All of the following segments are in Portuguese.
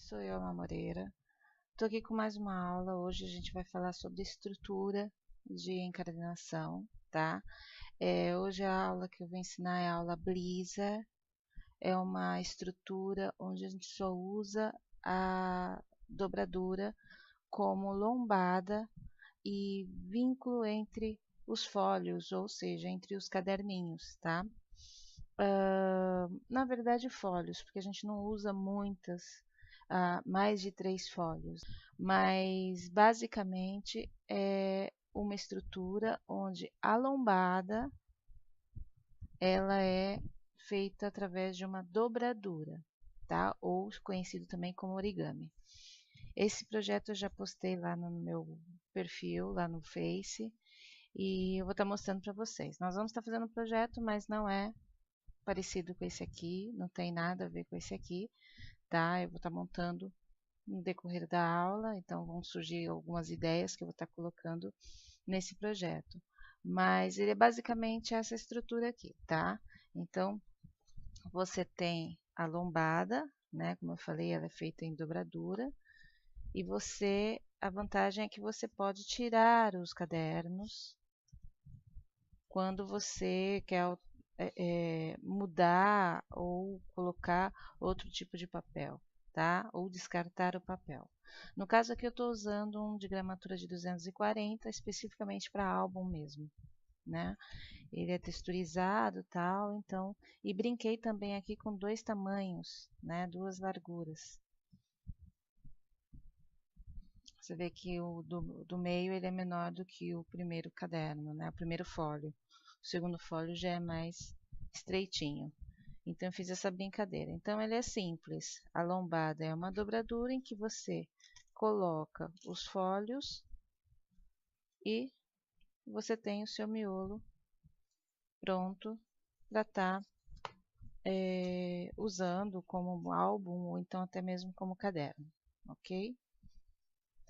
sou eu, Alma Moreira. Estou aqui com mais uma aula. Hoje a gente vai falar sobre estrutura de encadernação, tá? Hoje a aula que eu vou ensinar é a aula Blizzard. É uma estrutura onde a gente só usa a dobradura como lombada e vínculo entre os fólios, ou seja, entre os caderninhos, tá? Na verdade, fólios, porque a gente não usa mais de 3 fólios, mas basicamente é uma estrutura onde a lombada ela é feita através de uma dobradura, tá? Ou conhecido também como origami. Esse projeto eu já postei lá no meu perfil, lá no Face, e eu vou estar mostrando para vocês. Nós vamos estar fazendo um projeto, mas não é parecido com esse aqui, não tem nada a ver com esse aqui, tá? Eu vou estar montando no decorrer da aula, então vão surgir algumas ideias que eu vou estar colocando nesse projeto. Mas ele é basicamente essa estrutura aqui, tá? Então, você tem a lombada, né? Como eu falei, ela é feita em dobradura, e a vantagem é que você pode tirar os cadernos quando você quer mudar ou colocar outro tipo de papel, tá? Ou descartar o papel. No caso aqui eu estou usando um de gramatura de 240, especificamente para álbum mesmo, né? Ele é texturizado, tal, então, e brinquei também aqui com 2 tamanhos, né? 2 larguras. Você vê que o do meio ele é menor do que o primeiro caderno, né? O primeiro fólio. O segundo fólio já é mais estreitinho. Então, eu fiz essa brincadeira. Então, ele é simples. A lombada é uma dobradura em que você coloca os fólios e você tem o seu miolo pronto para estar usando como álbum ou então até mesmo como caderno, ok?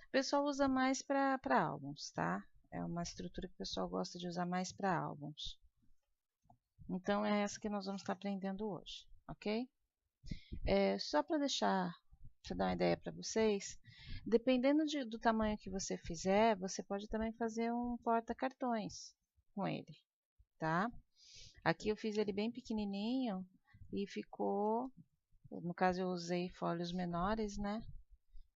O pessoal usa mais para álbuns, tá? É uma estrutura que o pessoal gosta de usar mais para álbuns. Então, é essa que nós vamos estar aprendendo hoje, ok? Só para dar uma ideia para vocês, dependendo do tamanho que você fizer, você pode também fazer um porta-cartões com ele, tá? Aqui eu fiz ele bem pequenininho e ficou, no caso eu usei fólios menores, né?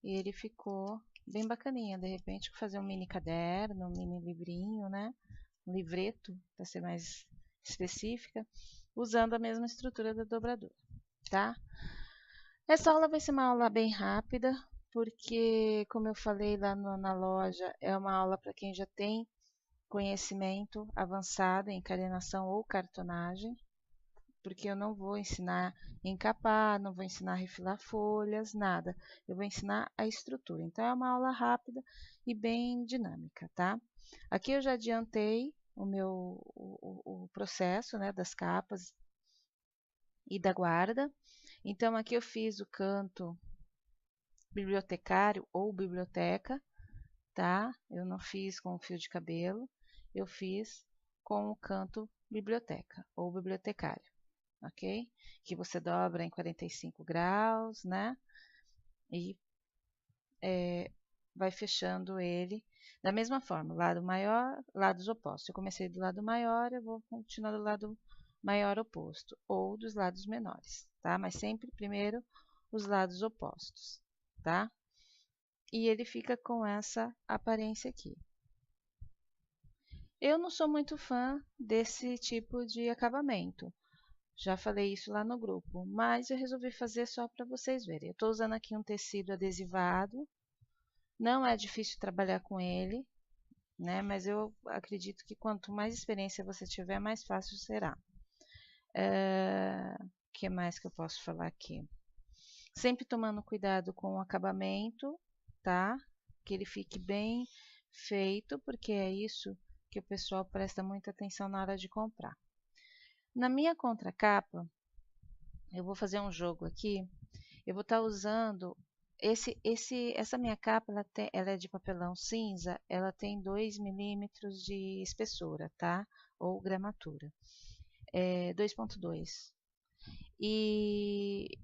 E ele ficou bem bacaninha. De repente, fazer um mini caderno, um mini livrinho, né? Um livreto, para ser mais específica, usando a mesma estrutura da dobradura, tá? Essa aula vai ser uma aula bem rápida, porque, como eu falei lá na loja, é uma aula para quem já tem conhecimento avançado em encadernação ou cartonagem, porque eu não vou ensinar a encapar, não vou ensinar a refilar folhas, nada. Eu vou ensinar a estrutura. Então, é uma aula rápida e bem dinâmica, tá? Aqui eu já adiantei o processo, né, das capas e da guarda. Então, aqui eu fiz o canto bibliotecário ou biblioteca, tá? Eu não fiz com o fio de cabelo, eu fiz com o canto biblioteca ou bibliotecário, ok? Que você dobra em 45 graus, né? E vai fechando ele da mesma forma, lado maior, lados opostos. Eu comecei do lado maior, eu vou continuar do lado maior oposto, ou dos lados menores, tá? Mas sempre primeiro os lados opostos, tá? E ele fica com essa aparência aqui. Eu não sou muito fã desse tipo de acabamento. Já falei isso lá no grupo, mas eu resolvi fazer só para vocês verem. Eu estou usando aqui um tecido adesivado. Não é difícil trabalhar com ele, né? Mas eu acredito que quanto mais experiência você tiver, mais fácil será. O que mais que eu posso falar aqui? Sempre tomando cuidado com o acabamento, tá? Que ele fique bem feito, porque é isso que o pessoal presta muita atenção na hora de comprar. Na minha contracapa, eu vou fazer um jogo aqui. Eu vou estar usando essa minha capa, ela é de papelão cinza, ela tem 2 milímetros de espessura, tá? Ou gramatura. 2,2. E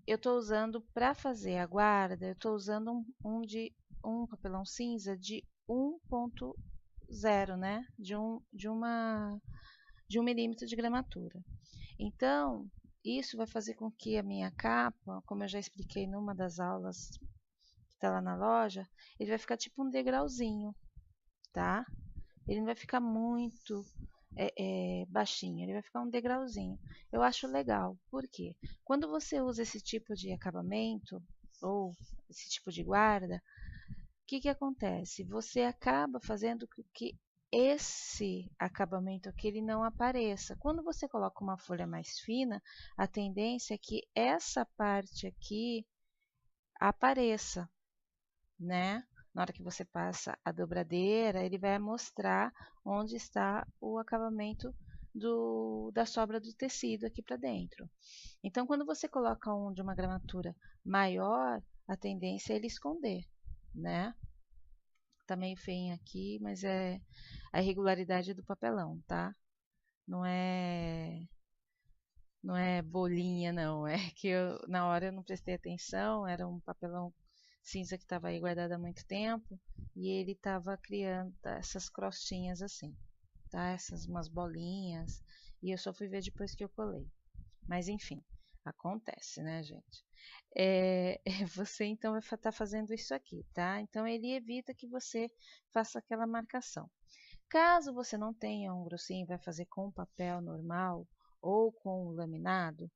eu estou usando para fazer a guarda, eu estou usando um papelão cinza de 1,0, né? De 1 milímetro de gramatura. Então, isso vai fazer com que a minha capa, como eu já expliquei numa das aulas que está lá na loja, ele vai ficar tipo um degrauzinho, tá? Ele não vai ficar muito baixinho, ele vai ficar um degrauzinho. Eu acho legal, por quê? Quando você usa esse tipo de acabamento, ou esse tipo de guarda, o que acontece? Você acaba fazendo com que esse acabamento aqui ele não apareça. Quando você coloca uma folha mais fina, a tendência é que essa parte aqui apareça, né? Na hora que você passa a dobradeira, ele vai mostrar onde está o acabamento da sobra do tecido aqui para dentro. Então, quando você coloca um de uma gramatura maior, a tendência é ele esconder, né? Tá meio feinho aqui, mas é a irregularidade do papelão, tá? Não é não é bolinha, não. É que na hora eu não prestei atenção, era um papelão cinza que estava aí guardado há muito tempo e ele estava criando essas crostinhas assim, tá? Essas umas bolinhas e eu só fui ver depois que eu colei. Mas enfim, acontece, né, gente? Você então vai estar fazendo isso aqui, tá? Então ele evita que você faça aquela marcação. Caso você não tenha um grossinho e vai fazer com papel normal ou com laminado,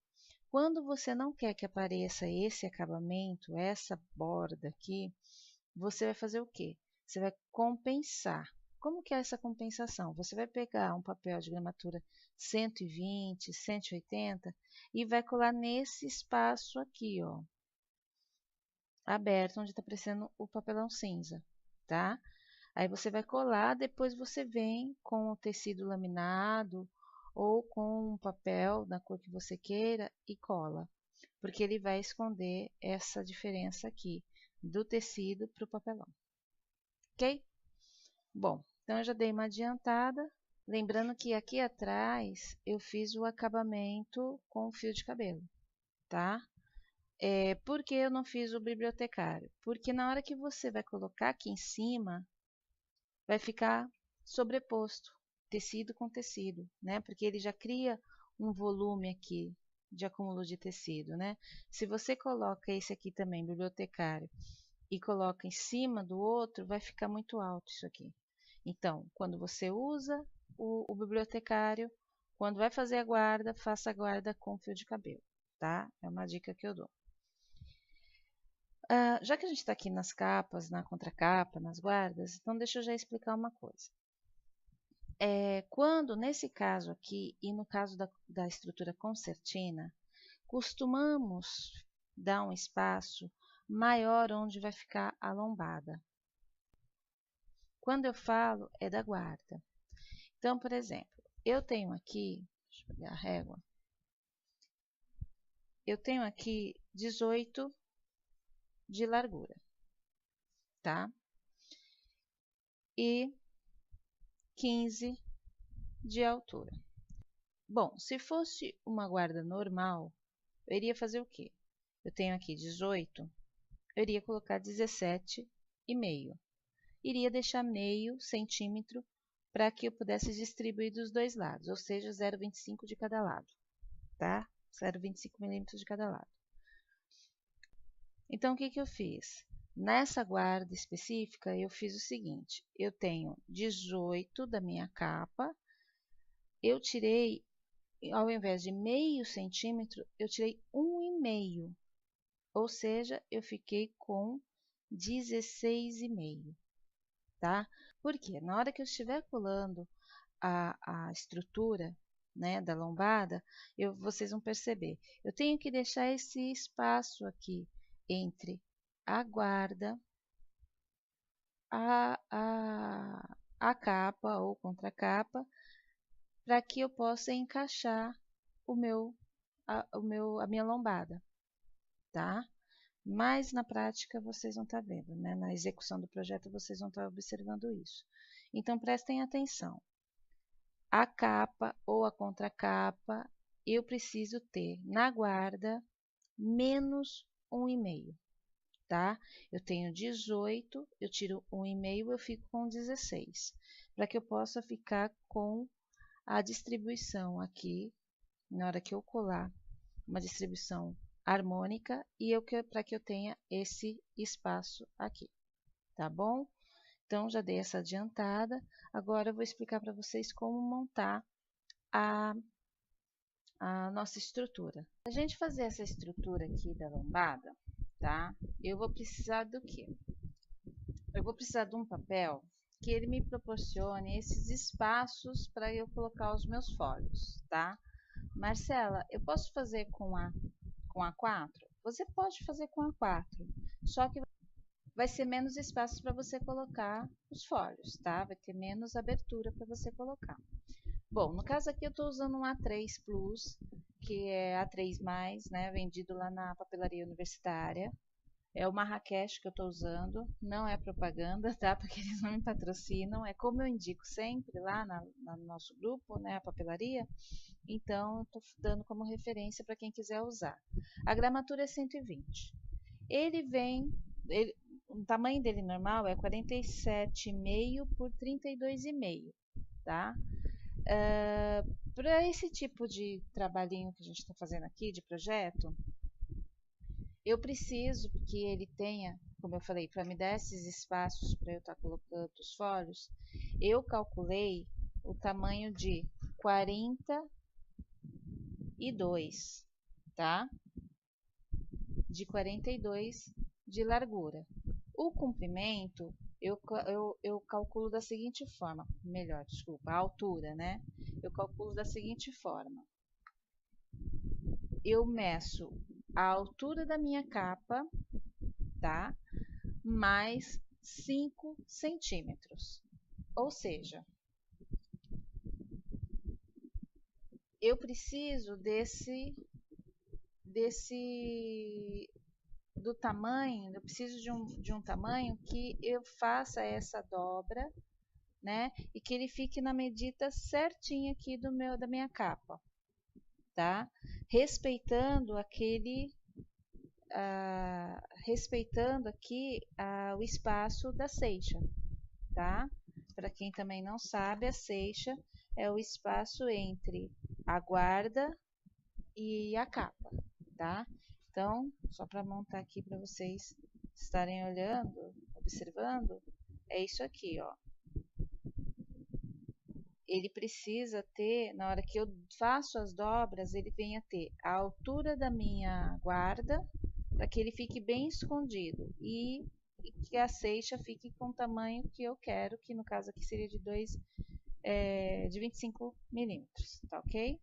quando você não quer que apareça esse acabamento, essa borda aqui, você vai fazer o quê? Você vai compensar. Como que é essa compensação? Você vai pegar um papel de gramatura 120, 180 e vai colar nesse espaço aqui, ó, aberto, onde está aparecendo o papelão cinza, tá? Aí você vai colar, depois você vem com o tecido laminado ou com um papel da cor que você queira e cola, porque ele vai esconder essa diferença aqui do tecido para o papelão, ok? Bom, então eu já dei uma adiantada, lembrando que aqui atrás eu fiz o acabamento com fio de cabelo, tá? Por que eu não fiz o bibliotecário? Porque na hora que você vai colocar aqui em cima, vai ficar sobreposto, tecido com tecido, né? Porque ele já cria um volume aqui de acúmulo de tecido, né? Se você coloca esse aqui também, bibliotecário, e coloca em cima do outro, vai ficar muito alto isso aqui. Então, quando você usa o bibliotecário, quando vai fazer a guarda, faça a guarda com fio de cabelo, tá? É uma dica que eu dou. Já que a gente está aqui nas capas, na contracapa, nas guardas, então deixa eu já explicar uma coisa. Quando, nesse caso aqui, e no caso da estrutura concertina, costumamos dar um espaço maior onde vai ficar a lombada. Quando eu falo, é da guarda. Então, por exemplo, eu tenho aqui, deixa eu pegar a régua, eu tenho aqui 18 de largura, tá? E 15 de altura. Bom, se fosse uma guarda normal, eu iria fazer o quê? Eu tenho aqui 18, eu iria colocar 17,5. Iria deixar meio centímetro para que eu pudesse distribuir dos dois lados, ou seja, 0,25 de cada lado, tá? 0,25 milímetros de cada lado. Então, o que eu fiz? Nessa guarda específica, eu fiz o seguinte, eu tenho 18 da minha capa, eu tirei, ao invés de meio centímetro, eu tirei 1,5, ou seja, eu fiquei com 16,5, tá? Porque na hora que eu estiver colando a estrutura, né, da lombada, vocês vão perceber, eu tenho que deixar esse espaço aqui entre a guarda, a capa ou contracapa, para que eu possa encaixar a minha lombada, tá? Mas na prática vocês vão estar vendo, né? Na execução do projeto vocês vão estar observando isso. Então prestem atenção. A capa ou a contracapa, eu preciso ter na guarda menos 1,5, tá? Eu tenho 18, eu tiro 1,5, eu fico com 16, para que eu possa ficar com a distribuição aqui, na hora que eu colar, uma distribuição harmônica e para que eu tenha esse espaço aqui, tá bom? Então, já dei essa adiantada. Agora, eu vou explicar para vocês como montar a nossa estrutura. Para a gente fazer essa estrutura aqui da lombada, tá? Eu vou precisar do quê? Eu vou precisar de um papel que ele me proporcione esses espaços para eu colocar os meus folhos, tá? Marcela, eu posso fazer com A4? Você pode fazer com A4, só que vai ser menos espaço para você colocar os folhos, tá? Vai ter menos abertura para você colocar. Bom, no caso aqui eu estou usando um A3 Plus, que é A3+, né? Vendido lá na papelaria universitária. É o Marrakech que eu estou usando, não é propaganda, tá? Porque eles não me patrocinam, é como eu indico sempre lá no nosso grupo, né? A papelaria. Então, eu estou dando como referência para quem quiser usar. A gramatura é 120. O tamanho dele normal é 47,5 por 32,5, tá? Para esse tipo de trabalhinho que a gente está fazendo aqui, de projeto, eu preciso que ele tenha, como eu falei, para me dar esses espaços para eu estar colocando os folhos, eu calculei o tamanho de 42, tá? De 42 de largura. O comprimento eu calculo da seguinte forma, melhor, desculpa, a altura, né? Eu calculo da seguinte forma. Eu meço a altura da minha capa, tá? Mais 5 centímetros. Ou seja, eu preciso do tamanho, eu preciso de um tamanho que eu faça essa dobra, né? E que ele fique na medida certinha aqui da minha capa, tá? Respeitando aqui o espaço da ceixa, tá? Para quem também não sabe, a ceixa é o espaço entre a guarda e a capa, tá? Então, só para montar aqui para vocês estarem olhando, observando, é isso aqui, ó. Ele precisa ter, na hora que eu faço as dobras, ele venha ter a altura da minha guarda, para que ele fique bem escondido e que a ceixa fique com o tamanho que eu quero, que no caso aqui seria de 25 milímetros, tá ok?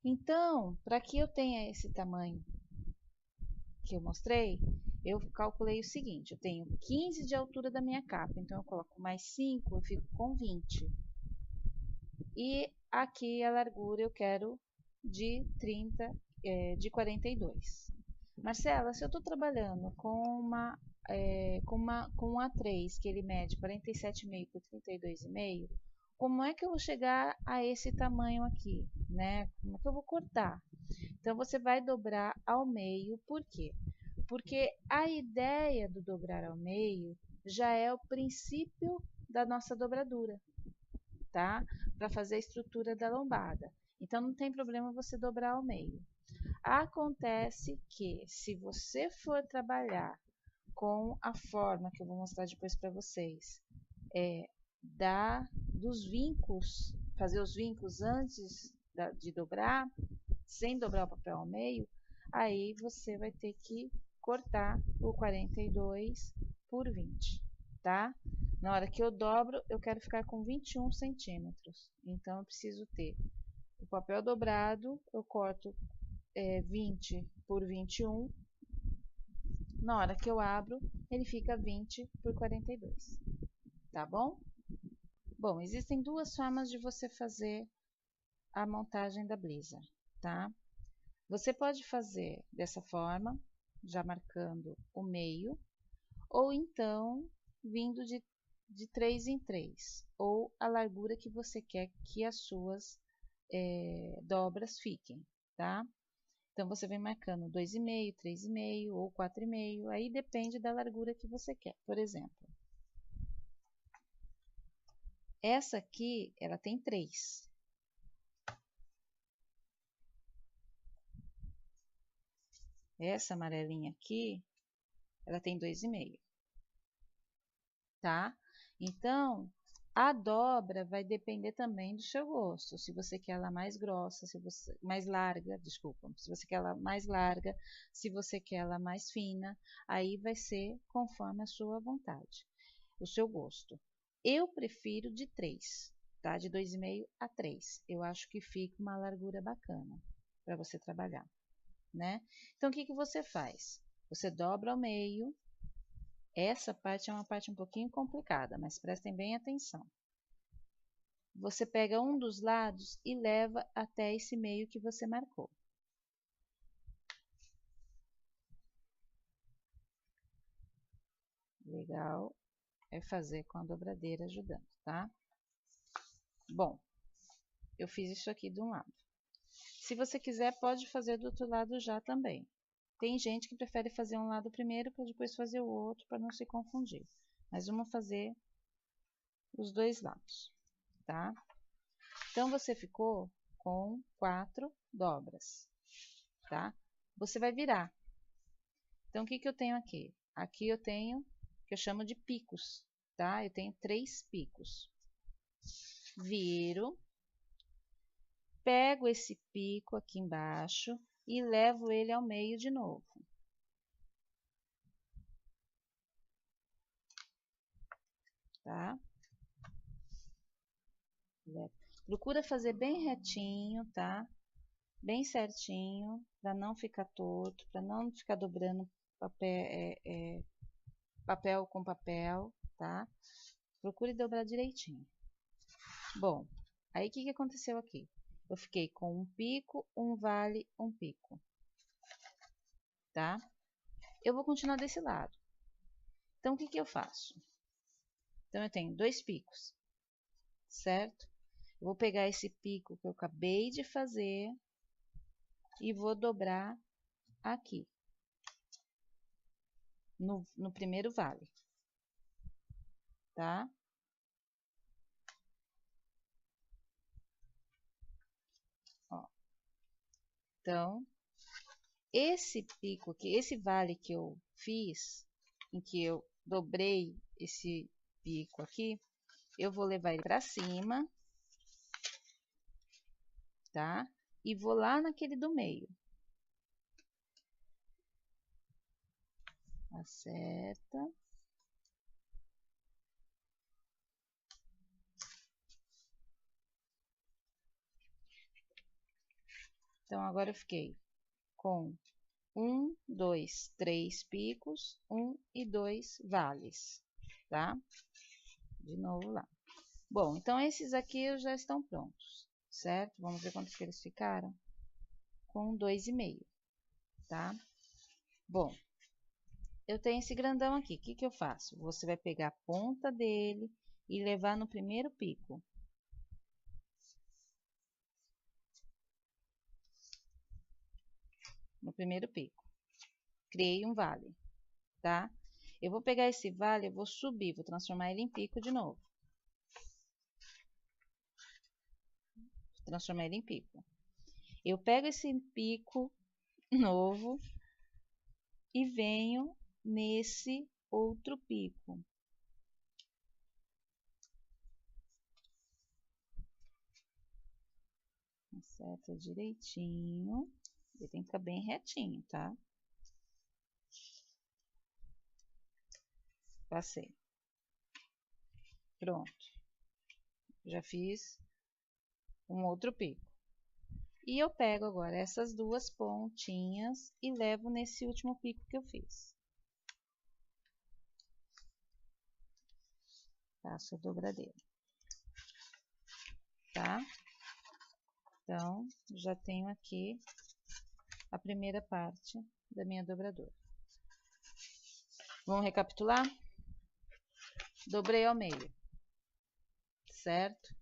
Então, para que eu tenha esse tamanho que eu mostrei, eu calculei o seguinte, eu tenho 15 de altura da minha capa, então eu coloco mais 5, eu fico com 20. E aqui a largura eu quero de 42. Marcela, se eu estou trabalhando com um A3 que ele mede 47,5 por 32,5, como é que eu vou chegar a esse tamanho aqui, né? Como é que eu vou cortar? Então, você vai dobrar ao meio, por quê? Porque a ideia do dobrar ao meio já é o princípio da nossa dobradura, tá? Para fazer a estrutura da lombada. Então, não tem problema você dobrar ao meio. Acontece que, se você for trabalhar com a forma que eu vou mostrar depois para vocês, dos vincos, fazer os vincos antes de dobrar, sem dobrar o papel ao meio, aí você vai ter que cortar o 42 por 20, tá? Na hora que eu dobro, eu quero ficar com 21 centímetros. Então, eu preciso ter o papel dobrado, eu corto 20 por 21. Na hora que eu abro, ele fica 20 por 42, tá bom? Bom, existem duas formas de você fazer a montagem da bliza, tá? Você pode fazer dessa forma, já marcando o meio, ou então vindo de 3 em 3, ou a largura que você quer que as suas dobras fiquem, tá? Então, você vem marcando 2,5, 3,5 ou 4,5, aí depende da largura que você quer. Por exemplo, essa aqui, ela tem 3. Essa amarelinha aqui, ela tem 2,5. Tá? Então, a dobra vai depender também do seu gosto. Se você quer ela mais grossa, se você mais larga, desculpa, se você quer ela mais larga, se você quer ela mais fina, aí vai ser conforme a sua vontade, o seu gosto. Eu prefiro de 3, tá? De 2,5 a 3. Eu acho que fica uma largura bacana para você trabalhar, né? Então, o que que você faz? Você dobra ao meio. Essa parte é uma parte um pouquinho complicada, mas prestem bem atenção. Você pega um dos lados e leva até esse meio que você marcou. Legal é fazer com a dobradeira ajudando, tá? Bom, eu fiz isso aqui de um lado. Se você quiser, pode fazer do outro lado já também. Tem gente que prefere fazer um lado primeiro para depois fazer o outro, para não se confundir. Mas vamos fazer os dois lados, tá? Então, você ficou com 4 dobras, tá? Você vai virar. Então, o que que eu tenho aqui? Aqui eu tenho, que eu chamo de picos, tá? Eu tenho 3 picos. Viro, pego esse pico aqui embaixo e levo ele ao meio de novo. Tá? Procura fazer bem retinho, tá? Bem certinho, para não ficar torto, para não ficar dobrando papel com papel, tá? Procure dobrar direitinho. Bom, aí o que que aconteceu aqui? Eu fiquei com um pico, um vale, um pico, tá? Eu vou continuar desse lado. Então, o que que eu faço? Então, eu tenho 2 picos, certo? Eu vou pegar esse pico que eu acabei de fazer e vou dobrar aqui, no primeiro vale, tá? Ó. Então, esse pico aqui, esse vale que eu fiz, em que eu dobrei esse pico aqui, eu vou levar ele para cima, tá? E vou lá naquele do meio. Acerta. Então, agora eu fiquei com 1, 2, 3 picos, 1 e 2 vales, tá? De novo lá. Bom, então esses aqui já estão prontos, certo? Vamos ver quantos que eles ficaram? Com 2,5, tá? Bom, eu tenho esse grandão aqui, o que que eu faço? Você vai pegar a ponta dele e levar no primeiro pico. No primeiro pico. Criei um vale, tá? Eu vou pegar esse vale, eu vou subir, vou transformar ele em pico de novo. Transformar ele em pico. Eu pego esse pico novo e venho nesse outro pico. Acerta direitinho. Ele tem que ficar bem retinho, tá? Passei. Pronto. Já fiz um outro pico. E eu pego agora essas duas pontinhas e levo nesse último pico que eu fiz. Passo a dobradeira. Tá? Então, já tenho aqui a primeira parte da minha dobradora. Vamos recapitular? Dobrei ao meio, certo?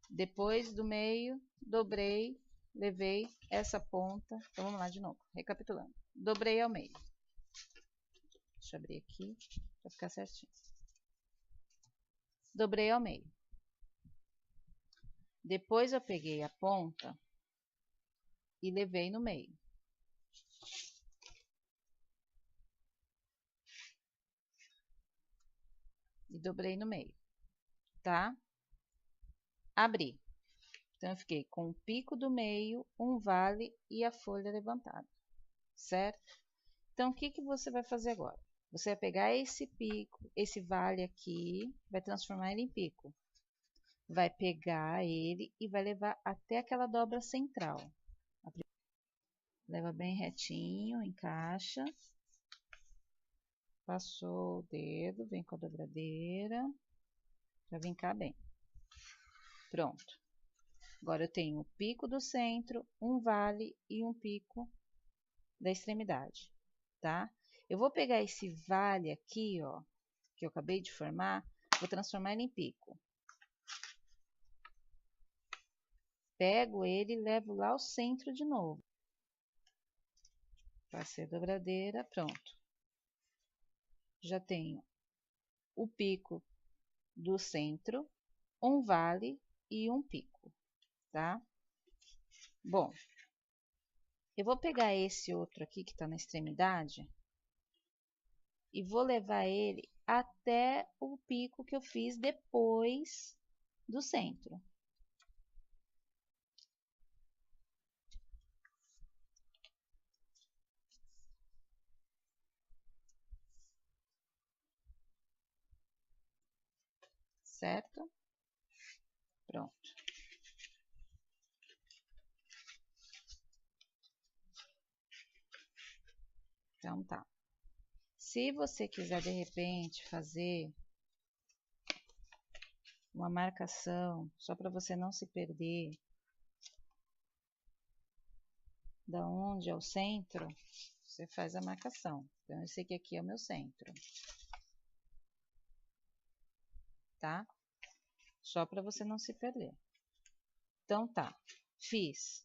Depois do meio, dobrei levei essa ponta, então vamos lá de novo, recapitulando. Dobrei ao meio. Deixa eu abrir aqui para ficar certinho. Dobrei ao meio. Depois eu peguei a ponta e levei no meio. E dobrei no meio, tá? Abri. Então, eu fiquei com o pico do meio, um vale e a folha levantada, certo? Então, o que você vai fazer agora? Você vai pegar esse pico, esse vale aqui, vai transformar ele em pico. Vai pegar ele e vai levar até aquela dobra central. Leva bem retinho, encaixa. Passou o dedo, vem com a dobradeira, para vincar bem. Pronto. Agora eu tenho o pico do centro, um vale e um pico da extremidade, tá? Eu vou pegar esse vale aqui, ó, que eu acabei de formar, vou transformar ele em pico. Pego ele e levo lá ao centro de novo. Passei a dobradeira, pronto. Já tenho o pico do centro, um vale e um pico, tá? Bom, eu vou pegar esse outro aqui que tá na extremidade e vou levar ele até o pico que eu fiz depois do centro. Certo? Pronto. Então, tá. Se você quiser, de repente, fazer uma marcação, só para você não se perder, da onde é o centro, você faz a marcação. Então, eu sei que aqui é o meu centro. Tá? Só para você não se perder. Então, tá. Fiz.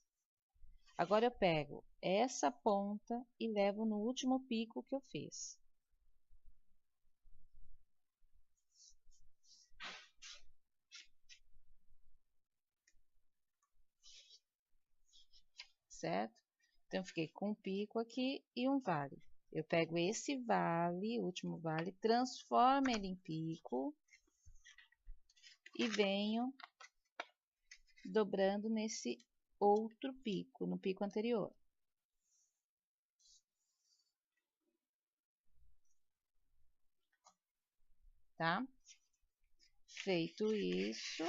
Agora, eu pego essa ponta e levo no último pico que eu fiz. Certo? Então, eu fiquei com um pico aqui e um vale. Eu pego esse vale, o último vale, transformo ele em pico e venho dobrando nesse outro pico, no pico anterior. Tá? Feito isso,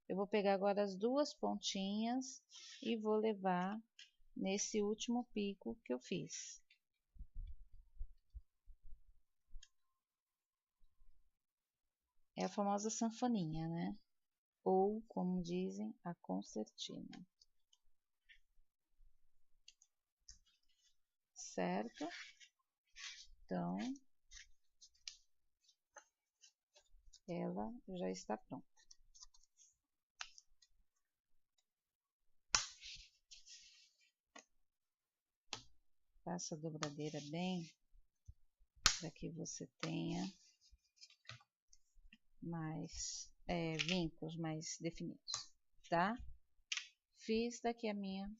eu vou pegar agora as duas pontinhas e vou levar nesse último pico que eu fiz. É a famosa sanfoninha, né? Ou, como dizem, a concertina. Certo? Então, ela já está pronta. Faça a dobradeira bem, para que você tenha mais vincos mais definidos, tá? Fiz daqui a minha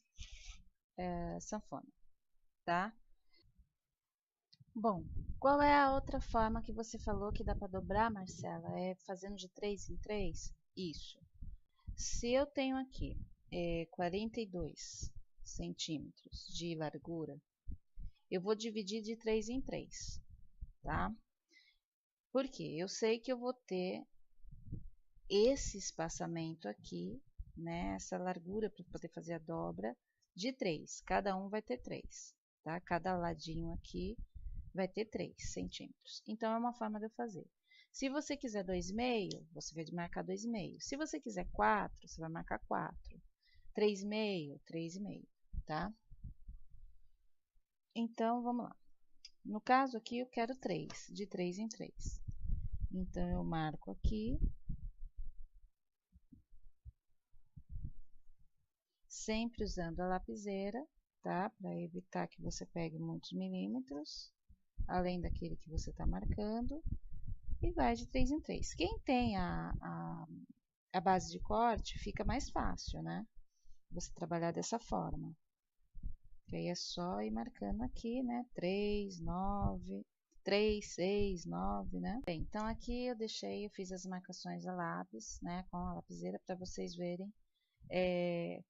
sanfona, tá? Bom, qual é a outra forma que você falou que dá para dobrar, Marcela? É fazendo de 3 em 3? Isso. Se eu tenho aqui 42 centímetros de largura, eu vou dividir de 3 em 3, tá? Porque eu sei que eu vou ter esse espaçamento aqui, né? Essa largura para poder fazer a dobra de 3. Cada um vai ter 3, tá? Cada ladinho aqui vai ter 3 centímetros. Então, é uma forma de eu fazer. Se você quiser 2,5, você vai marcar 2,5. Se você quiser 4, você vai marcar 4. 3,5, 3,5, tá? Então, vamos lá. No caso aqui, eu quero 3, de 3 em 3. Então, eu marco aqui. sempre usando a lapiseira, tá? Para evitar que você pegue muitos milímetros, além daquele que você está marcando, e vai de 3 em 3. Quem tem a base de corte, fica mais fácil, né? Você trabalhar dessa forma. Que aí é só ir marcando aqui, né? 3, 9, 3, 6, 9, né? Bem, então aqui eu fiz as marcações a lápis, né? Com a lapiseira, para vocês verem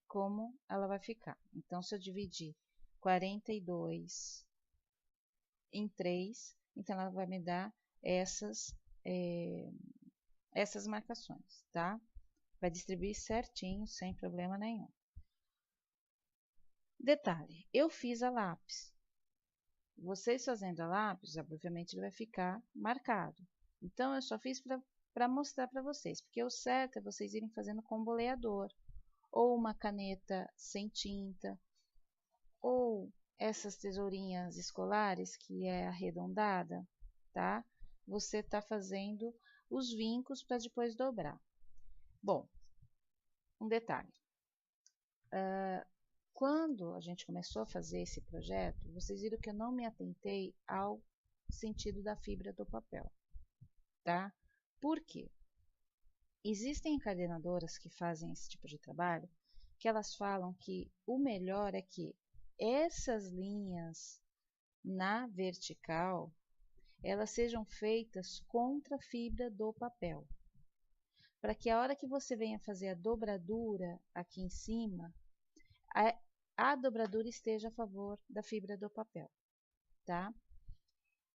como ela vai ficar. Então, se eu dividir 42 em 3, então ela vai me dar essas marcações, tá? Vai distribuir certinho, sem problema nenhum. Detalhe, eu fiz a lápis. Vocês fazendo a lápis, obviamente ele vai ficar marcado. Então, eu só fiz para mostrar para vocês, porque o certo é vocês irem fazendo com boleador, ou uma caneta sem tinta, ou essas tesourinhas escolares que é arredondada, tá? Você tá fazendo os vincos para depois dobrar. Bom, um detalhe. Quando a gente começou a fazer esse projeto, vocês viram que eu não me atentei ao sentido da fibra do papel, tá? Por quê? Existem encadernadoras que fazem esse tipo de trabalho, que elas falam que o melhor é que essas linhas na vertical, elas sejam feitas contra a fibra do papel, para que a hora que você venha fazer a dobradura aqui em cima, a dobradura esteja a favor da fibra do papel, tá?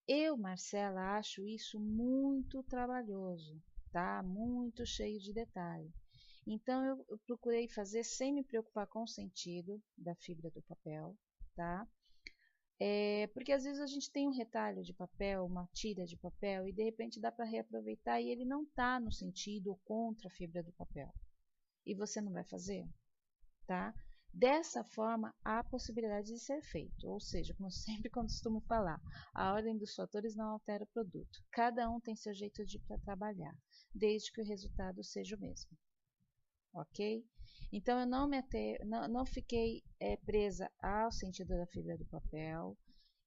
Eu, Marcela, acho isso muito trabalhoso, tá? Muito cheio de detalhe. Então, eu procurei fazer sem me preocupar com o sentido da fibra do papel, tá? Porque às vezes a gente tem um retalho de papel, uma tira de papel, e de repente dá para reaproveitar e ele não está no sentido ou contra a fibra do papel. E você não vai fazer, tá? Dessa forma, há possibilidade de ser feito, ou seja, como eu sempre costumo falar, a ordem dos fatores não altera o produto. Cada um tem seu jeito de trabalhar, desde que o resultado seja o mesmo. Ok? Então, eu não fiquei presa ao sentido da fibra do papel,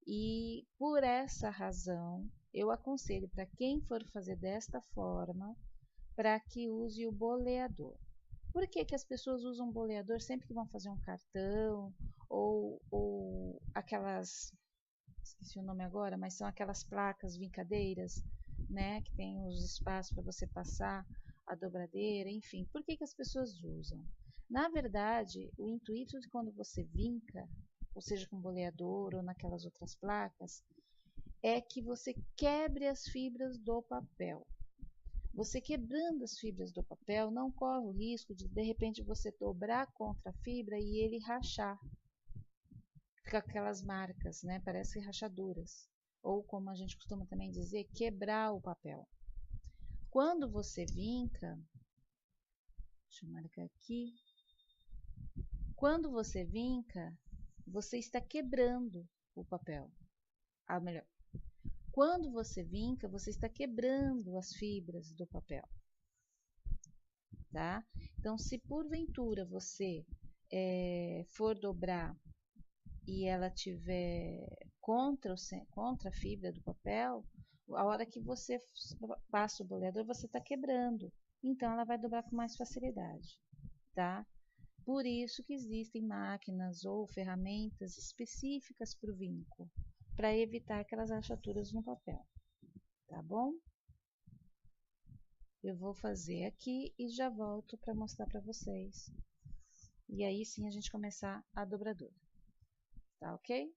e por essa razão, eu aconselho para quem for fazer desta forma, para que use o boleador. Por que as pessoas usam boleador sempre que vão fazer um cartão ou aquelas, esqueci o nome agora, mas são aquelas placas vincadeiras, né, que tem os espaços para você passar a dobradeira, enfim. Por que as pessoas usam? Na verdade, o intuito de quando você vinca, ou seja, com boleador ou naquelas outras placas, é que você quebre as fibras do papel. Você quebrando as fibras do papel, não corre o risco de repente, você dobrar contra a fibra e ele rachar. Fica aquelas marcas, né? Parecem rachaduras. Ou, como a gente costuma também dizer, quebrar o papel. Quando você vinca, deixa eu marcar aqui. Quando você vinca, você está quebrando o papel. Melhor, quando você vinca, você está quebrando as fibras do papel, tá? Então, se porventura você for dobrar e ela tiver contra a fibra do papel, a hora que você passa o boleador, você está quebrando. Então, ela vai dobrar com mais facilidade, tá? Por isso que existem máquinas ou ferramentas específicas para o vinco, para evitar aquelas rachaturas no papel, tá bom? Eu vou fazer aqui e já volto para mostrar para vocês. E aí sim a gente começar a dobradura, tá ok?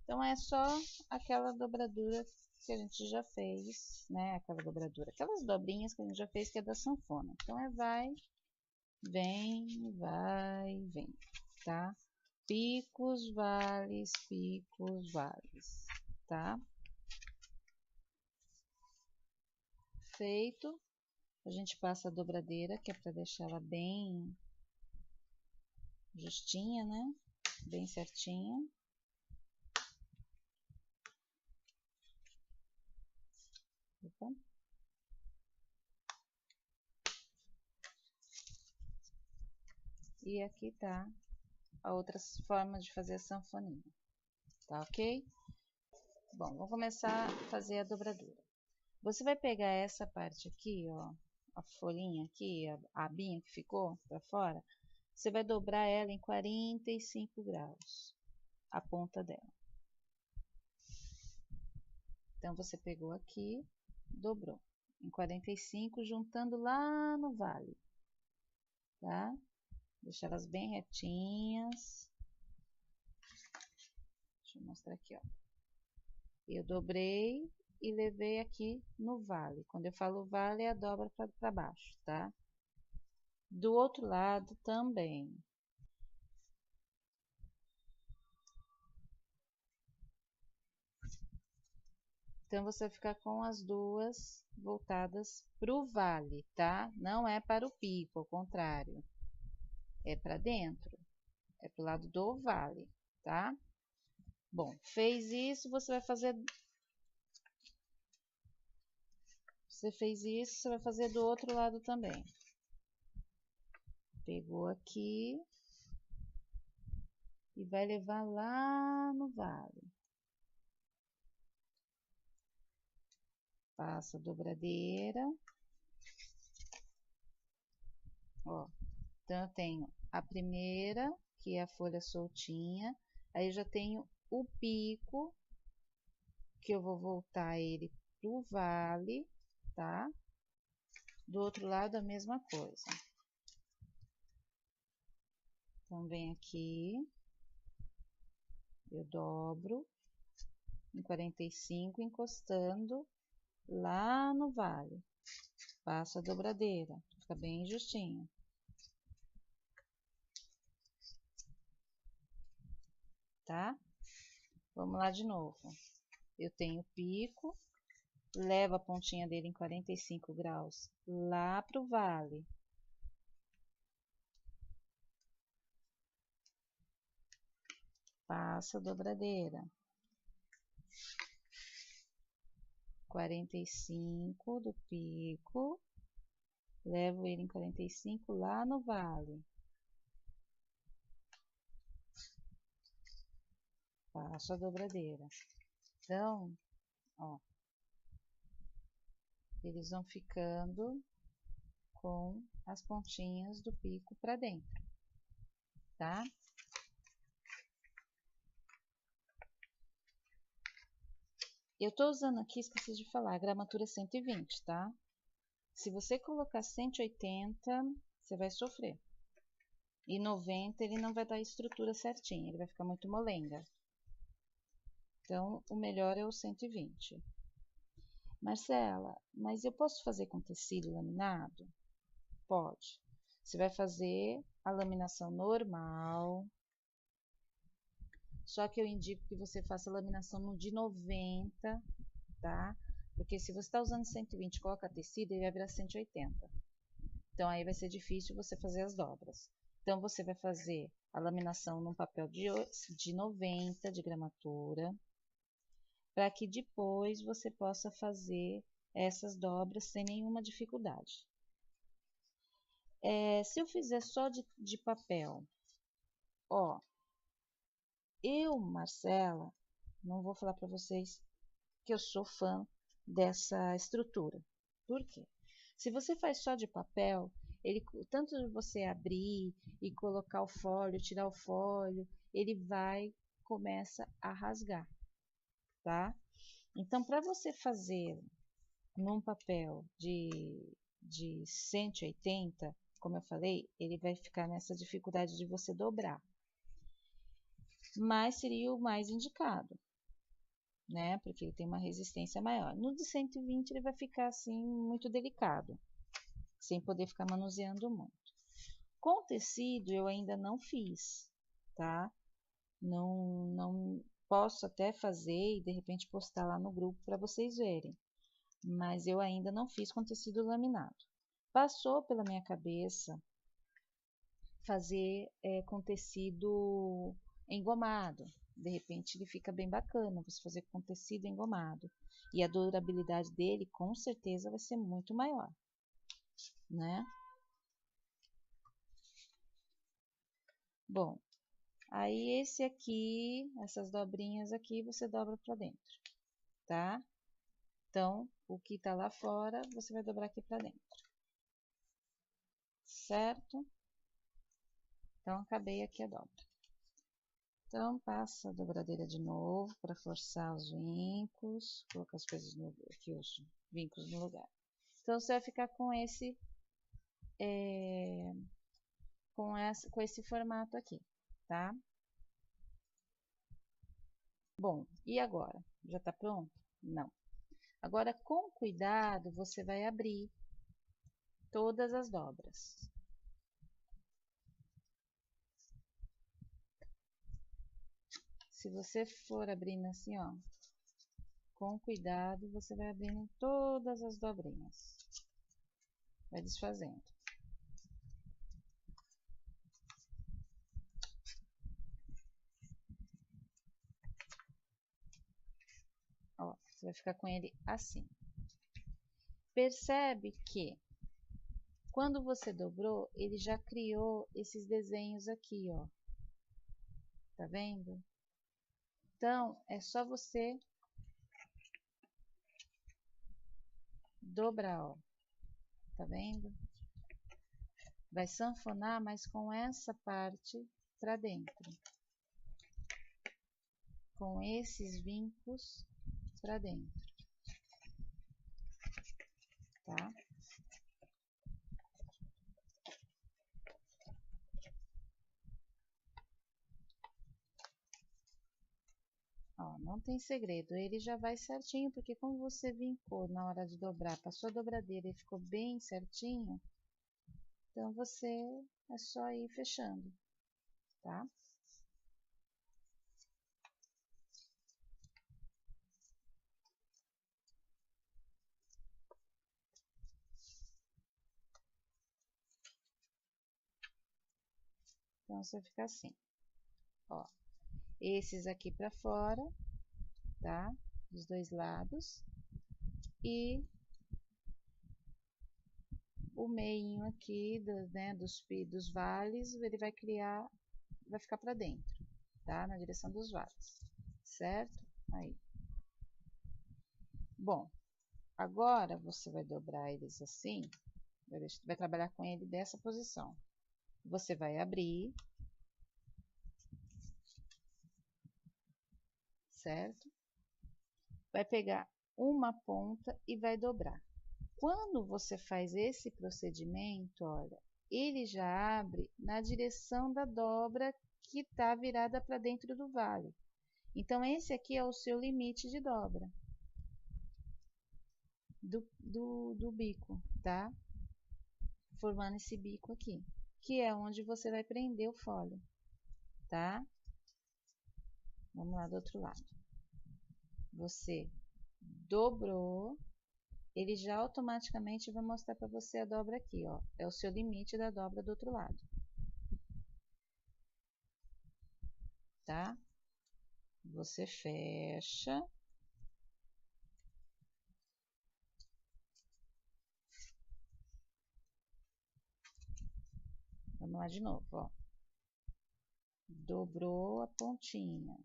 Então é só aquela dobradura que a gente já fez, né? Aquela dobradura, aquelas dobrinhas que a gente já fez que é da sanfona. Então vai, vem, vai, vem, tá? Picos, vales, tá? Feito, a gente passa a dobradeira, que é para deixar ela bem justinha, né? Bem certinha. Opa. E aqui tá a outras formas de fazer a sanfoninha, tá ok? Bom, vamos começar a fazer a dobradura. Você vai pegar essa parte aqui, ó, a folhinha aqui, a abinha que ficou para fora, você vai dobrar ela em 45 graus, a ponta dela. Então, você pegou aqui, dobrou em 45, juntando lá no vale, tá? Deixar elas bem retinhas. Deixa eu mostrar aqui, ó. Eu dobrei e levei aqui no vale. Quando eu falo vale, é a dobra para baixo, tá? Do outro lado também. Então, você vai ficar com as duas voltadas para o vale, tá? Não é para o pico, ao contrário. É para dentro. É para o lado do vale, tá? Bom, fez isso, você vai fazer... Você fez isso, você vai fazer do outro lado também. Pegou aqui e vai levar lá no vale. Passa a dobradeira. Ó, então eu tenho a primeira, que é a folha soltinha. Aí eu já tenho o pico, que eu vou voltar ele pro vale, tá? Do outro lado a mesma coisa. Então, vem aqui, eu dobro em 45, encostando lá no vale. Passo a dobradeira, fica bem justinho. Tá? Vamos lá de novo. Eu tenho o pico, levo a pontinha dele em 45 graus lá pro vale. Passo a dobradeira. 45 do pico, levo ele em 45 lá no vale. Passo a dobradeira. Então, ó, eles vão ficando com as pontinhas do pico para dentro, tá? Eu tô usando aqui, esqueci de falar, a gramatura 120, tá? Se você colocar 180, você vai sofrer. E 90 ele não vai dar a estrutura certinha, ele vai ficar muito molenga. Então, o melhor é o 120. Marcela, mas eu posso fazer com tecido laminado? Pode. Você vai fazer a laminação normal. Só que eu indico que você faça a laminação no de 90, tá? Porque se você está usando 120 e coloca tecido, ele vai virar 180. Então, aí vai ser difícil você fazer as dobras. Então, você vai fazer a laminação num papel de 90 de gramatura, para que depois você possa fazer essas dobras sem nenhuma dificuldade. Se eu fizer só de papel, ó, eu, Marcela, não vou falar para vocês que eu sou fã dessa estrutura. Por quê? Se você faz só de papel, ele, tanto você abrir e colocar o folho, tirar o folho, ele começa a rasgar, tá? Então, para você fazer num papel de 180, como eu falei, ele vai ficar nessa dificuldade de você dobrar. Mas seria o mais indicado, né? Porque ele tem uma resistência maior. No de 120 ele vai ficar assim muito delicado, sem poder ficar manuseando muito. Com tecido eu ainda não fiz, tá? Não posso até fazer e de repente postar lá no grupo para vocês verem. Mas eu ainda não fiz com tecido laminado. Passou pela minha cabeça fazer com tecido engomado. De repente ele fica bem bacana você fazer com tecido engomado. E a durabilidade dele com certeza vai ser muito maior, né? Bom, Aí esse aqui, essas dobrinhas aqui, você dobra para dentro, tá? Então, o que tá lá fora, você vai dobrar aqui para dentro, certo? Então, acabei aqui a dobra. Então, passa a dobradeira de novo para forçar os vincos, colocar as coisas aqui, os vincos no lugar. Então, você vai ficar com esse, com esse formato aqui, tá? Bom, e agora? Já tá pronto? Não. Agora, com cuidado, você vai abrir todas as dobras. Se você for abrindo assim, ó, com cuidado, você vai abrindo todas as dobrinhas. Vai desfazendo. Ó, você vai ficar com ele assim. Percebe que quando você dobrou, ele já criou esses desenhos aqui, ó. Tá vendo? Então, é só você dobrar, ó. Tá vendo? Vai sanfonar, mas com essa parte pra dentro. Com esses vincos pra dentro. Tá? Ó, não tem segredo, ele já vai certinho, porque como você vincou na hora de dobrar, passou a dobradeira e ficou bem certinho, então você é só ir fechando, tá? Então, você fica assim, ó, esses aqui pra fora, tá? Dos dois lados, e o meinho aqui, né, dos vales, ele vai criar, vai ficar pra dentro, tá? Na direção dos vales, certo? Aí. Bom, agora você vai dobrar eles assim, vai trabalhar com ele dessa posição. Você vai abrir, certo? Vai pegar uma ponta e vai dobrar. Quando você faz esse procedimento, olha, ele já abre na direção da dobra que está virada para dentro do vale. Então, esse aqui é o seu limite de dobra do bico, tá? Formando esse bico aqui, que é onde você vai prender o fole, tá? Vamos lá do outro lado. Você dobrou, ele já automaticamente vai mostrar para você a dobra aqui, ó. É o seu limite da dobra do outro lado, tá? Você fecha. Vamos lá de novo, ó. Dobrou a pontinha.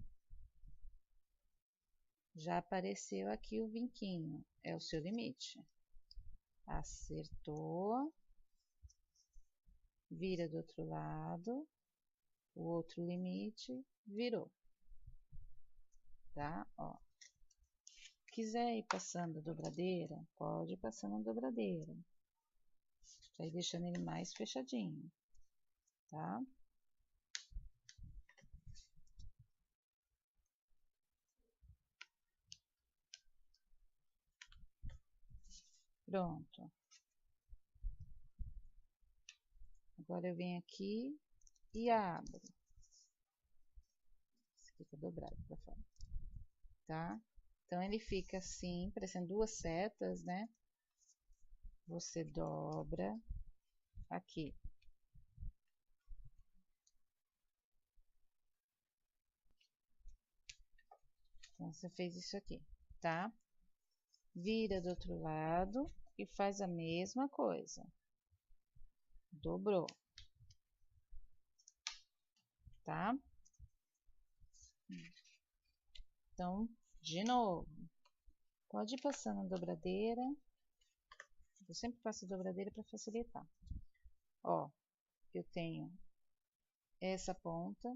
Já apareceu aqui o vinquinho, é o seu limite. Acertou. Vira do outro lado. O outro limite virou. Tá? Ó. Quiser ir passando a dobradeira, pode ir passando a dobradeira. Pra ir deixando ele mais fechadinho. Tá? Pronto. Agora eu venho aqui e abro. Esse aqui tá dobrado pra fora. Tá? Então, ele fica assim, parecendo duas setas, né? Você dobra aqui. Então, você fez isso aqui, tá? Vira do outro lado e faz a mesma coisa. Dobrou. Tá? Então, de novo, pode ir passando a dobradeira. Eu sempre passo a dobradeira para facilitar. Ó, eu tenho essa ponta,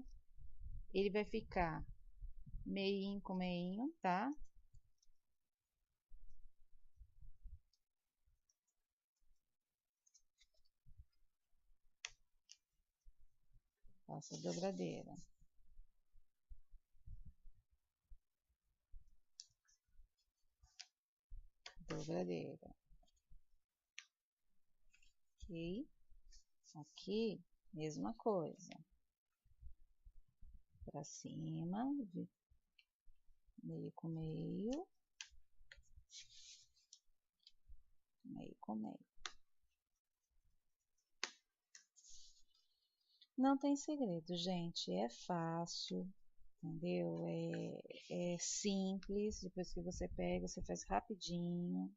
ele vai ficar meinho com meinho, tá? Passo a dobradeira. Dobradeira. Ok? Aqui, mesma coisa. Pra cima, meio com meio. Meio com meio. Não tem segredo, gente. É fácil, entendeu? É simples. Depois que você pega, você faz rapidinho.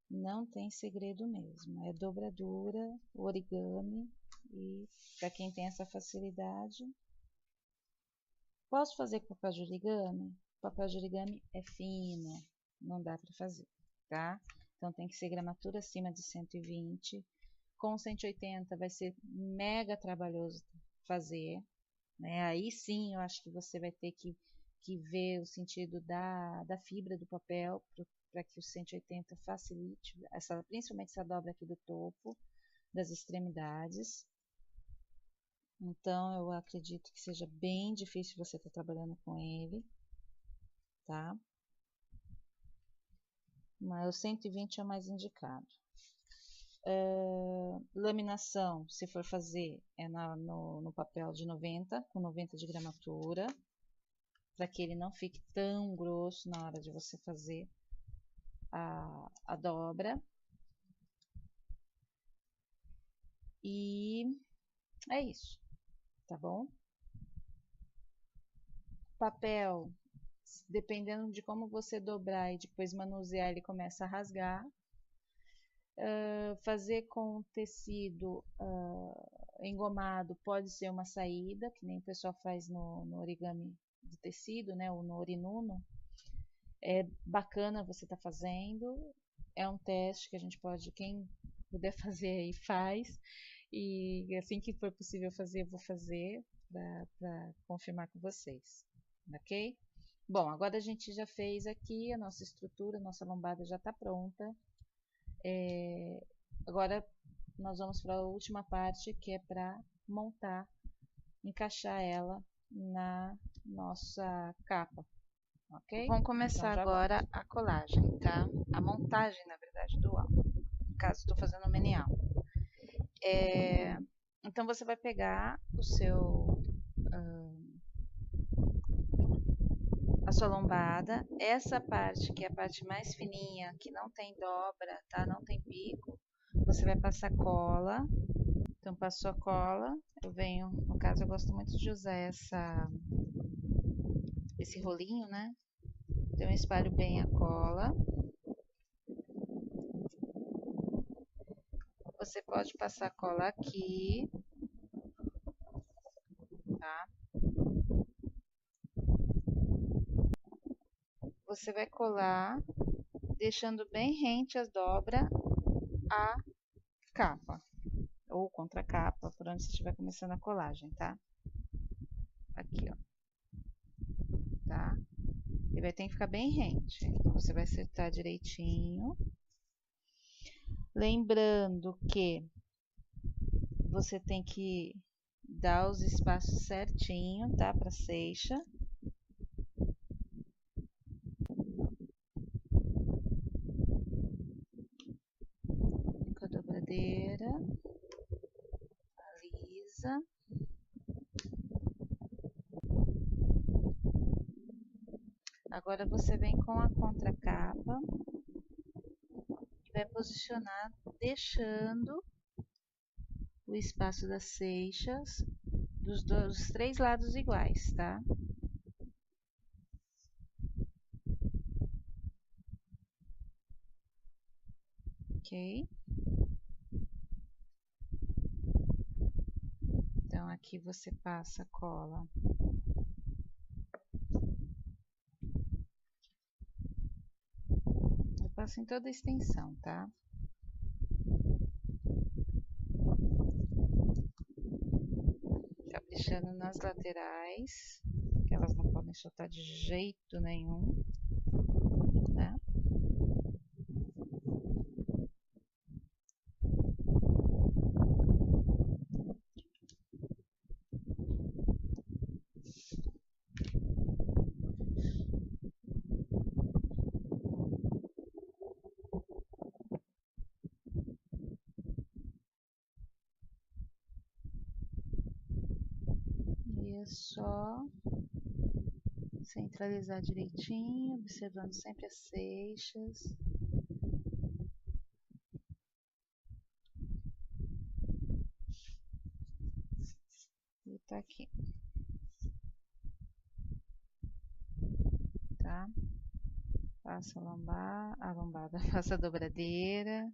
Não tem segredo mesmo. É dobradura, origami. E para quem tem essa facilidade. Posso fazer com papel de origami? O papel de origami é fino. Não dá para fazer, tá? Então tem que ser gramatura acima de 120. Com 180 vai ser mega trabalhoso fazer, né? Aí sim eu acho que você vai ter que ver o sentido da fibra do papel para que o 180 facilite, principalmente essa dobra aqui do topo, das extremidades. Então eu acredito que seja bem difícil você estar trabalhando com ele, tá? Mas o 120 é o mais indicado. Laminação, se for fazer, é no papel de 90, com 90 de gramatura, para que ele não fique tão grosso na hora de você fazer a dobra. E é isso, tá bom? Papel, dependendo de como você dobrar e depois manusear, ele começa a rasgar. Fazer com tecido engomado pode ser uma saída, que nem o pessoal faz no origami de tecido, né, ou no orinuno. É bacana você estar fazendo, é um teste que a gente pode, quem puder fazer aí faz, e assim que for possível fazer, eu vou fazer para confirmar com vocês, ok? Bom, agora a gente já fez aqui a nossa estrutura, a nossa lombada já está pronta. Agora nós vamos para a última parte, que é para montar, encaixar ela na nossa capa, ok? Vamos começar então, agora a colagem, tá? A montagem, na verdade, do álbum, no caso estou fazendo o menial. Então você vai pegar o seu a sua lombada, essa parte que é a parte mais fininha, que não tem dobra, tá? Não tem pico, você vai passar cola. Então passou a cola, eu venho, no caso eu gosto muito de usar esse rolinho, né? Então eu espalho bem a cola. Você pode passar cola aqui, tá? Você vai colar, deixando bem rente as dobras à capa, ou contra a capa, por onde você estiver começando a colagem, tá? Aqui, ó. Tá? E vai ter que ficar bem rente. Então você vai acertar direitinho. Lembrando que você tem que dar os espaços certinho, tá? Para seixa. Com a dobradeira. Alisa. Agora você vem com a contracapa e vai posicionar deixando o espaço das seixas dos três lados iguais, tá? Ok? Então aqui você passa cola Faço em toda a extensão, tá? Caprichando nas laterais, que elas não podem soltar de jeito nenhum, né? E é só centralizar direitinho, observando sempre as seixas. E tá aqui. Tá? Faça a lombada, faça a dobradeira,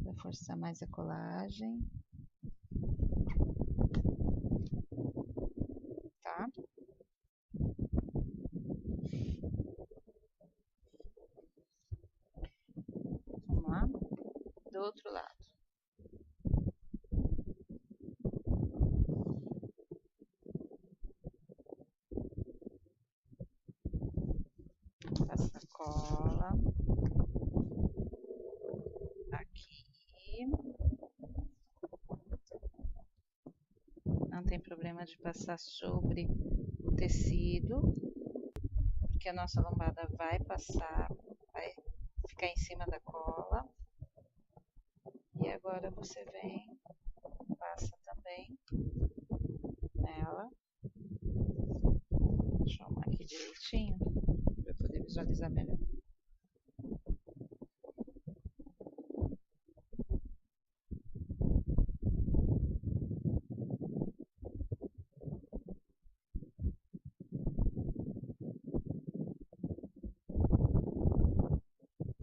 para forçar mais a colagem. Tá? Vamos lá. Do outro lado. Passa a cola. Aqui. Não tem problema de passar sobre o tecido, porque a nossa lombada vai passar, vai ficar em cima da cola. E agora você vem, passa também nela. Deixa eu arrumar aqui direitinho, para eu poder visualizar melhor.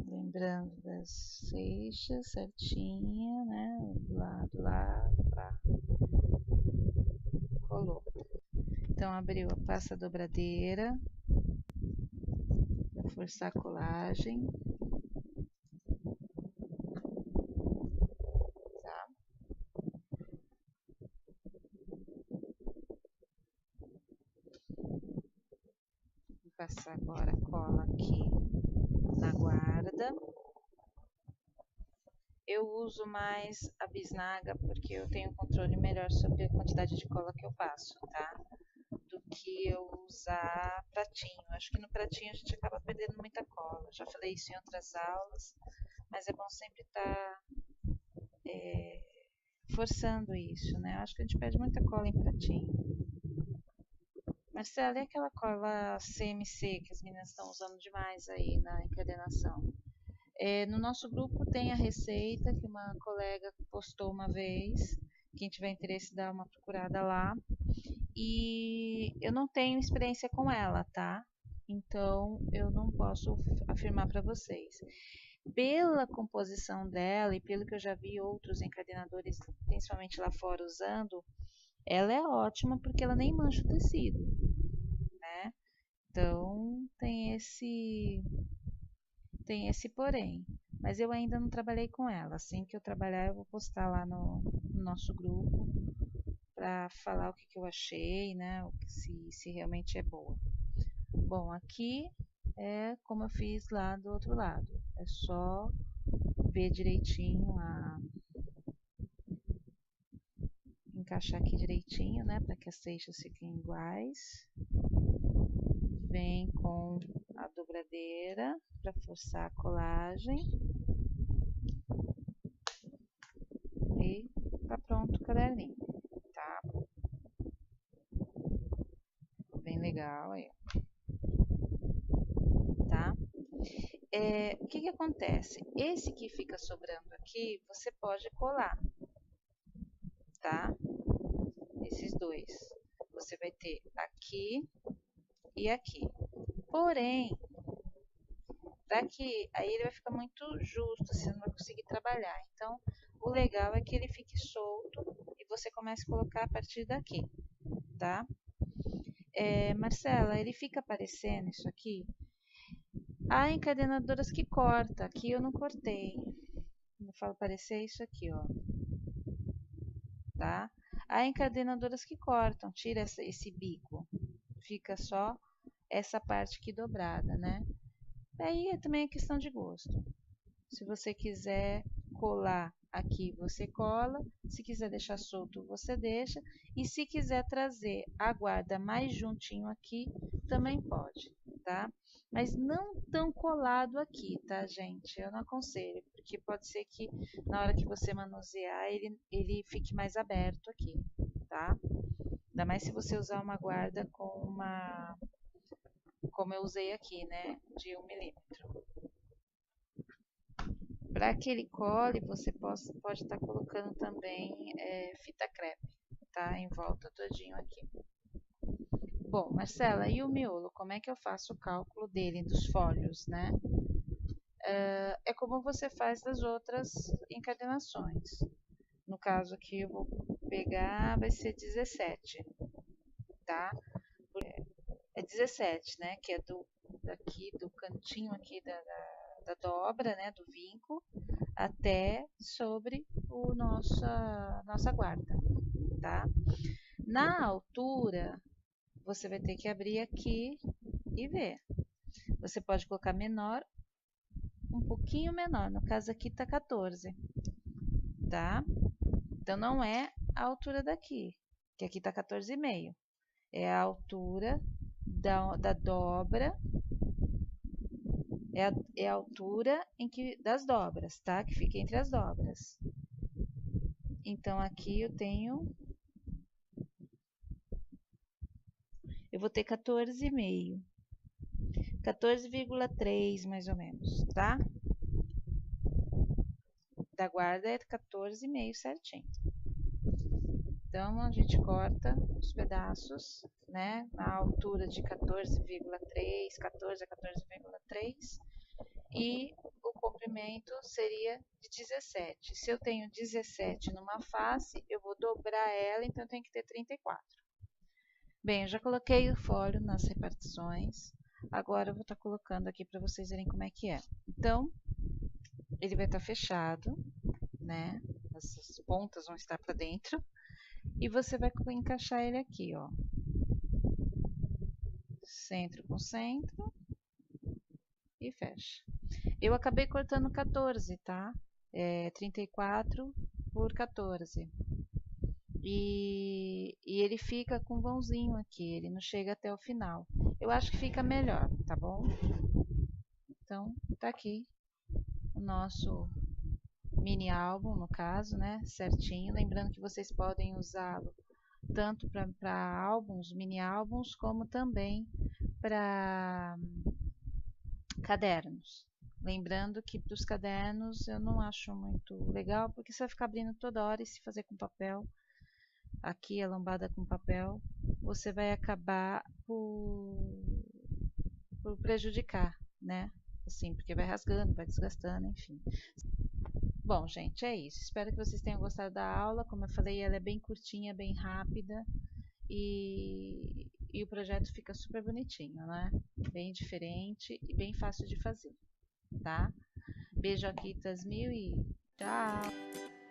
Lembrando das seixas certinha, né? Do lado lá, pá. Colou. Então abriu, passa a dobradeira para forçar a colagem. Tá? Vou passar agora a cola aqui na guarda. Eu uso mais a bisnaga porque eu tenho um controle melhor sobre a quantidade de cola que eu passo, tá? Do que eu usar pratinho. Acho que no pratinho a gente acaba perdendo muita cola. Já falei isso em outras aulas, mas é bom sempre estar forçando isso, né? Acho que a gente perde muita cola em pratinho. Marcela, e aquela cola CMC que as meninas estão usando demais aí na encadernação? No nosso grupo tem a receita que uma colega postou uma vez. Quem tiver interesse, dá uma procurada lá. E eu não tenho experiência com ela, tá? Então eu não posso afirmar para vocês. Pela composição dela e pelo que eu já vi outros encadenadores, principalmente lá fora, usando, ela é ótima porque ela nem mancha o tecido, né? Então tem esse porém. Mas eu ainda não trabalhei com ela. Assim que eu trabalhar, eu vou postar lá no nosso grupo para falar o que eu achei, né? Se realmente é boa. Bom, aqui é como eu fiz lá do outro lado. É só ver direitinho encaixar aqui direitinho, né? Para que as seixas fiquem iguais. Vem com a dobradeira para forçar a colagem. E tá pronto o caderninho, tá? Bem legal aí, tá? O que acontece? Esse que fica sobrando aqui, você pode colar, tá? Esses dois. Você vai ter aqui e aqui. Porém, daqui, aí ele vai ficar muito justo, você não vai conseguir trabalhar. Então, o legal é que ele fique solto e você comece a colocar a partir daqui, tá? Marcela, ele fica aparecendo isso aqui? Há encadenadoras que cortam. Aqui eu não cortei. Vou aparecer isso aqui, ó. Tá? Há encadenadoras que cortam, tira esse bico. Fica só essa parte aqui dobrada, né? Aí também é questão de gosto. Se você quiser colar aqui, você cola. Se quiser deixar solto, você deixa. E se quiser trazer a guarda mais juntinho aqui, também pode, tá? Mas não tão colado aqui, tá, gente? Eu não aconselho, porque pode ser que na hora que você manusear, ele fique mais aberto aqui, tá? Ainda mais se você usar uma guarda com uma... como eu usei aqui, né? De 1 milímetro. Para que ele cole, você pode estar colocando também fita crepe, tá? Em volta todinho aqui. Bom, Marcela, e o miolo? Como é que eu faço o cálculo dele, dos folhos, né? É como você faz das outras encadenações. No caso aqui eu vou pegar, vai ser 17, tá? É 17, né? Que é daqui do cantinho aqui da dobra, né? Do vinco, até sobre o nossa guarda, tá? Na altura, você vai ter que abrir aqui e ver. Você pode colocar menor, um pouquinho menor. No caso aqui tá 14, tá? Então não é a altura daqui, que aqui tá 14,5. É a altura da dobra, é a altura das dobras, tá? Que fica entre as dobras. Então aqui eu vou ter 14,5. 14,3 mais ou menos, tá? Da guarda é 14,5 certinho. Então a gente corta os pedaços, né? Na altura de 14,3, 14 a 14,3. E o comprimento seria de 17. Se eu tenho 17 numa face, eu vou dobrar ela, então eu tenho que ter 34. Bem, eu já coloquei o folho nas repartições. Agora eu vou estar colocando aqui para vocês verem como é que é. Então, ele vai estar fechado, né? Essas pontas vão estar para dentro. E você vai encaixar ele aqui, ó. Centro com centro. E fecha. Eu acabei cortando 14, tá? 34 por 14. E ele fica com vãozinho aqui, ele não chega até o final. Eu acho que fica melhor, tá bom? Então, tá aqui o nosso mini álbum, no caso, né? Certinho. Lembrando que vocês podem usá-lo tanto para álbuns, mini álbuns, como também para cadernos. Lembrando que para os cadernos eu não acho muito legal, porque você vai ficar abrindo toda hora e se fazer com papel, aqui a lombada com papel, você vai acabar por prejudicar, né? Assim, porque vai rasgando, vai desgastando, enfim. Bom, gente, é isso. Espero que vocês tenham gostado da aula. Como eu falei, ela é bem curtinha, bem rápida e o projeto fica super bonitinho, né? Bem diferente e bem fácil de fazer, tá? Beijo aqui, Tasmil, e tchau!